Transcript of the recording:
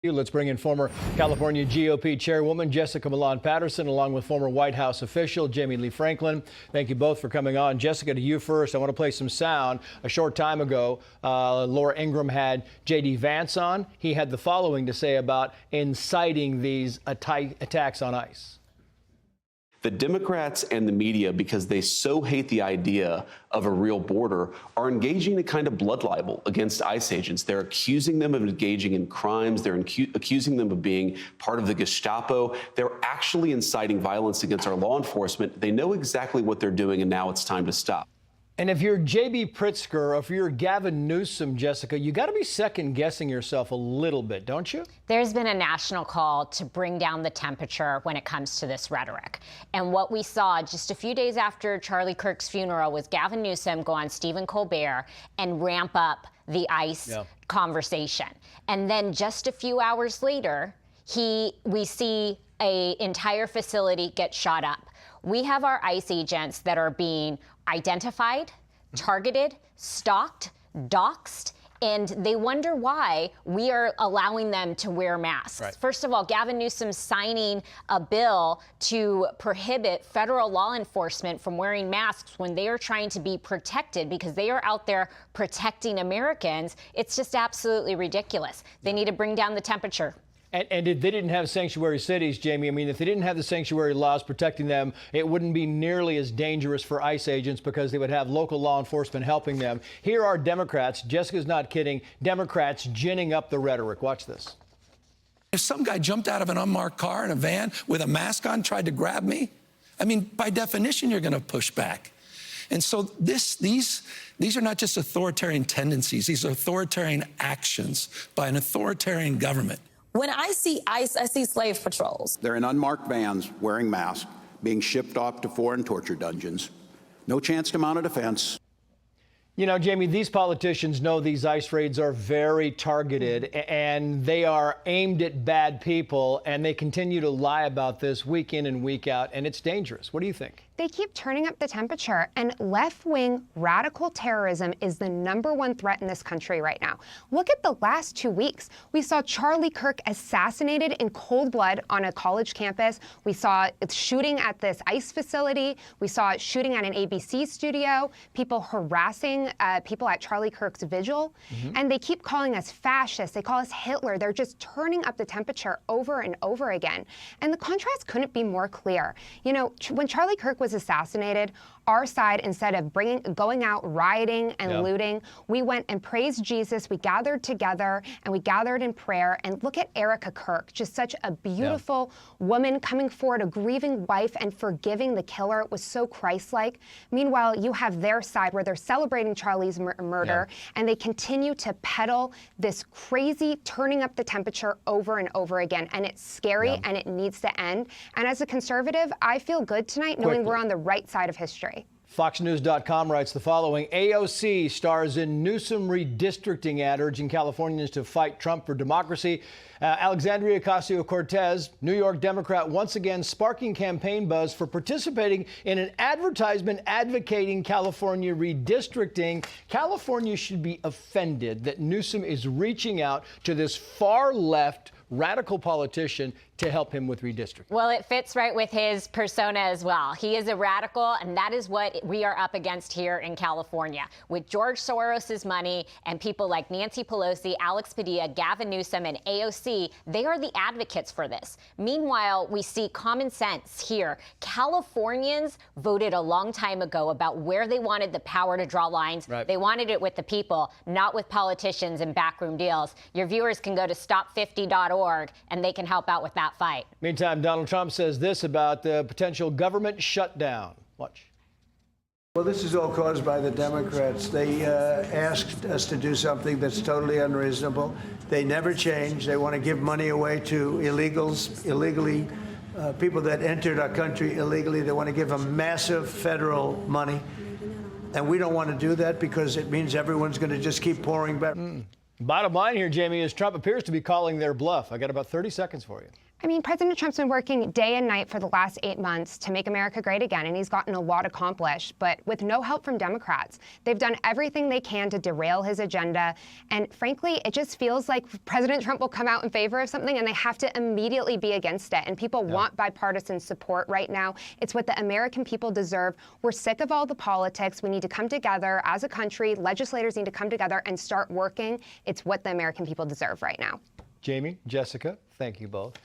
Let's bring in former California GOP chairwoman Jessica Millan Patterson, along with former White House official Jamie Lee Franklin. Thank you both for coming on. Jessica, to you first. I want to play some sound. A short time ago, Laura Ingraham had J.D. Vance on. He had the following to say about inciting these attacks on ICE. The Democrats and the media, because they so hate the idea of a real border, are engaging in a kind of blood libel against ICE agents. They're accusing them of engaging in crimes. They're accusing them of being part of the Gestapo. They're actually inciting violence against our law enforcement. They know exactly what they're doing, and now it's time to stop. And if you're J.B. Pritzker or if you're Gavin Newsom, Jessica, you got to be second-guessing yourself a little bit, don't you? There's been a national call to bring down the temperature when it comes to this rhetoric. And what we saw just a few days after Charlie Kirk's funeral was Gavin Newsom go on Stephen Colbert and ramp up the ICE conversation. And then just a few hours later, we see an entire facility get shot up. We have our ICE agents that are being identified, targeted, stalked, doxxed, and they wonder why we are allowing them to wear masks. Right. First of all, Gavin Newsom signing a bill to prohibit federal law enforcement from wearing masks when they are trying to be protected because they are out there protecting Americans. It's just absolutely ridiculous. They need to bring down the temperature. And if they didn't have sanctuary cities, Jamie, I mean, if they didn't have the sanctuary laws protecting them, it wouldn't be nearly as dangerous for ICE agents because they would have local law enforcement helping them. Here are Democrats, Jessica's not kidding, Democrats ginning up the rhetoric. Watch this. If some guy jumped out of an unmarked car in a van with a mask on, tried to grab me, I mean, by definition, you're going to push back. And so these are not just authoritarian tendencies. These are authoritarian actions by an authoritarian government. When I see ICE, I see slave patrols. They're in unmarked vans, wearing masks, being shipped off to foreign torture dungeons. No chance to mount a defense. You know, Jamie, these politicians know these ICE raids are very targeted and they are aimed at bad people, and they continue to lie about this week in and week out, and it's dangerous. What do you think? They keep turning up the temperature, and left-wing radical terrorism is the #1 threat in this country right now. Look at the last 2 weeks. We saw Charlie Kirk assassinated in cold blood on a college campus. We saw it shooting at this ICE facility. We saw it shooting at an ABC studio, people harassing people at Charlie Kirk's vigil. And they keep calling us fascists. They call us Hitler. They're just turning up the temperature over and over again. And the contrast couldn't be more clear. You know, when Charlie Kirk was assassinated, our side, instead of going out rioting and looting, we went and praised Jesus. We gathered together and we gathered in prayer. And look at Erica Kirk, just such a beautiful woman coming forward, a grieving wife, and forgiving the killer. It was so Christ-like. Meanwhile, you have their side where they're celebrating Charlie's murder, and they continue to peddle this crazy turning up the temperature over and over again. And it's scary and it needs to end. And as a conservative, I feel good tonight knowing we're on the right side of history. FoxNews.com writes the following. AOC stars in Newsom redistricting ad urging Californians to fight Trump for democracy. Alexandria Ocasio-Cortez, New York Democrat, once again sparking campaign buzz for participating in an advertisement advocating California redistricting. California should be offended that Newsom is reaching out to this far-left radical politician to help him with redistricting. Well, it fits right with his persona as well. He is a radical, and that is what we are up against here in California. With George Soros's money and people like Nancy Pelosi, Alex Padilla, Gavin Newsom, and AOC, they are the advocates for this. Meanwhile, we see common sense here. Californians voted a long time ago about where they wanted the power to draw lines. They wanted it with the people, not with politicians and backroom deals. Your viewers can go to stop50.org and they can help out with that fight. Meantime, Donald Trump says this about the potential government shutdown. Watch. Well, this is all caused by the Democrats. They asked us to do something that's totally unreasonable. They never change. They want to give money away to illegals, illegally, people that entered our country illegally. They want to give them massive federal money. And we don't want to do that because it means everyone's going to just keep pouring back. Bottom line here, Jamie, is Trump appears to be calling their bluff. I got about 30 seconds for you. I mean, President Trump's been working day and night for the last 8 months to make America great again, and he's gotten a lot accomplished, but with no help from Democrats. They've done everything they can to derail his agenda, and frankly, it just feels like President Trump will come out in favor of something and they have to immediately be against it, and people want bipartisan support right now. It's what the American people deserve. We're sick of all the politics. We need to come together as a country. Legislators need to come together and start working. It's what the American people deserve right now. Jamie, Jessica, thank you both.